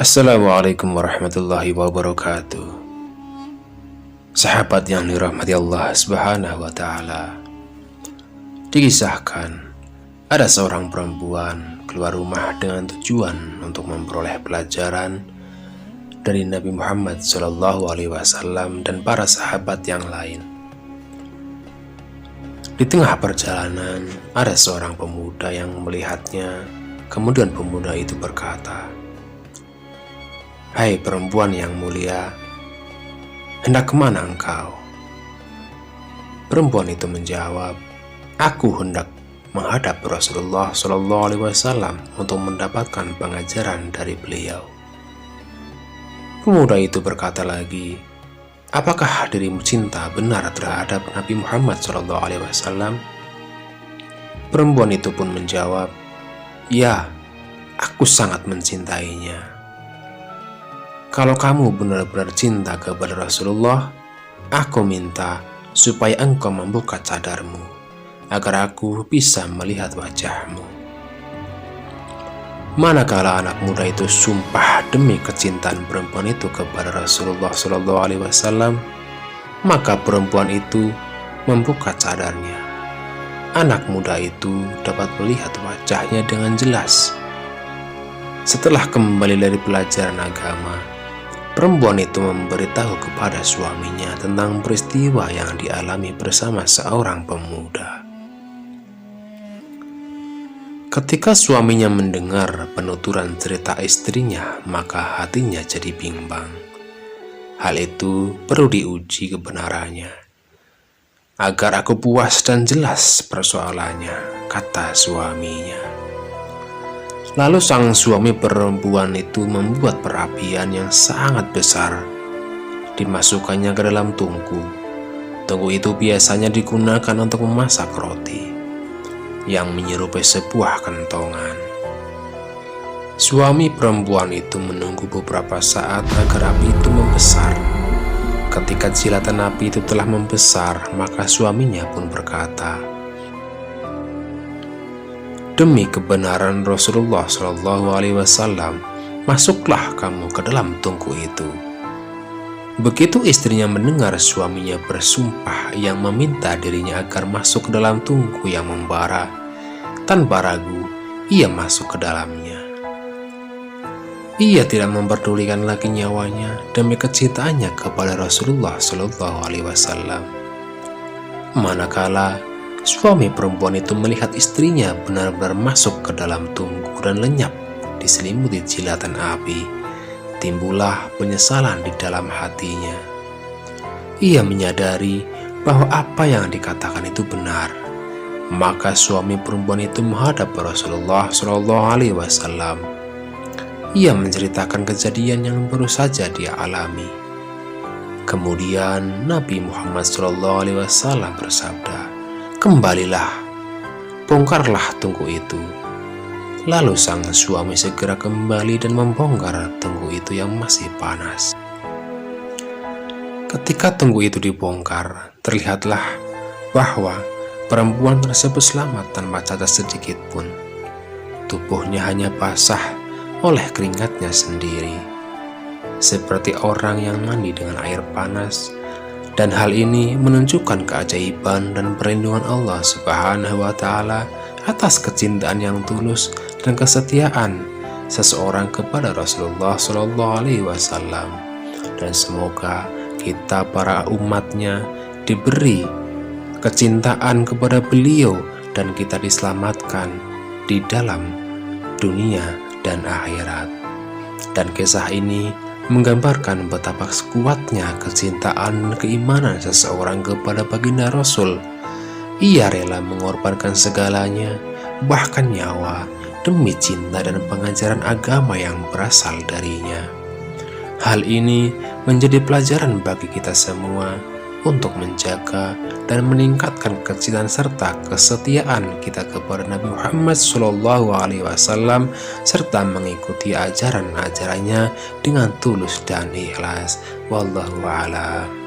Assalamualaikum warahmatullahi wabarakatuh. Sahabat yang dirahmati Allah Subhanahu wa Ta'ala, dikisahkan ada seorang perempuan keluar rumah dengan tujuan untuk memperoleh pelajaran dari Nabi Muhammad SAW dan para sahabat yang lain. Di tengah perjalanan ada seorang pemuda yang melihatnya. Kemudian pemuda itu berkata, "Hai perempuan yang mulia, hendak kemana engkau?" Perempuan itu menjawab, "Aku hendak menghadap Rasulullah SAW untuk mendapatkan pengajaran dari beliau." Pemuda itu berkata lagi, "Apakah dirimu cinta benar terhadap Nabi Muhammad SAW?" Perempuan itu pun menjawab, "Ya, aku sangat mencintainya." "Kalau kamu benar-benar cinta kepada Rasulullah, aku minta supaya engkau membuka cadarmu, agar aku bisa melihat wajahmu." Manakala anak muda itu sumpah demi kecintaan perempuan itu kepada Rasulullah SAW, maka perempuan itu membuka cadarnya. Anak muda itu dapat melihat wajahnya dengan jelas. Setelah kembali dari pelajaran agama, perempuan itu memberitahu kepada suaminya tentang peristiwa yang dialami bersama seorang pemuda. Ketika suaminya mendengar penuturan cerita istrinya, maka hatinya jadi bimbang. Hal itu perlu diuji kebenarannya, agar aku puas dan jelas persoalannya, kata suaminya. Lalu sang suami perempuan itu membuat perapian yang sangat besar, dimasukkannya ke dalam tungku. Tungku itu biasanya digunakan untuk memasak roti, yang menyerupai sebuah kentongan. Suami perempuan itu menunggu beberapa saat agar api itu membesar. Ketika jilatan api itu telah membesar, maka suaminya pun berkata, "Demi kebenaran Rasulullah SAW, masuklah kamu ke dalam tungku itu." Begitu istrinya mendengar suaminya bersumpah yang meminta dirinya agar masuk ke dalam tungku yang membara, tanpa ragu ia masuk ke dalamnya. Ia tidak memperdulikan lagi nyawanya demi kecintaannya kepada Rasulullah SAW. Manakala suami perempuan itu melihat istrinya benar-benar masuk ke dalam tungku dan lenyap diselimuti jilatan api, timbullah penyesalan di dalam hatinya. Ia menyadari bahwa apa yang dikatakan itu benar. Maka suami perempuan itu menghadap Rasulullah SAW. Ia menceritakan kejadian yang baru saja dia alami. Kemudian Nabi Muhammad SAW bersabda, "Kembalilah, bongkarlah tungku itu." Lalu sang suami segera kembali dan membongkar tungku itu yang masih panas. Ketika tungku itu dibongkar, terlihatlah bahwa perempuan tersebut selamat tanpa cacat sedikit pun. Tubuhnya hanya basah oleh keringatnya sendiri, seperti orang yang mandi dengan air panas. Dan hal ini menunjukkan keajaiban dan perlindungan Allah Subhanahu wa Ta'ala atas kecintaan yang tulus dan kesetiaan seseorang kepada Rasulullah SAW. Dan semoga kita para umatnya diberi kecintaan kepada beliau dan kita diselamatkan di dalam dunia dan akhirat. Dan kisah ini menggambarkan betapa kuatnya kecintaan dan keimanan seseorang kepada baginda Rasul. Ia rela mengorbankan segalanya, bahkan nyawa, demi cinta dan pengajaran agama yang berasal darinya. Hal ini menjadi pelajaran bagi kita semua untuk menjaga dan meningkatkan kecintaan serta kesetiaan kita kepada Nabi Muhammad SAW, serta mengikuti ajaran-ajarannya dengan tulus dan ikhlas. Wallahu a'lam.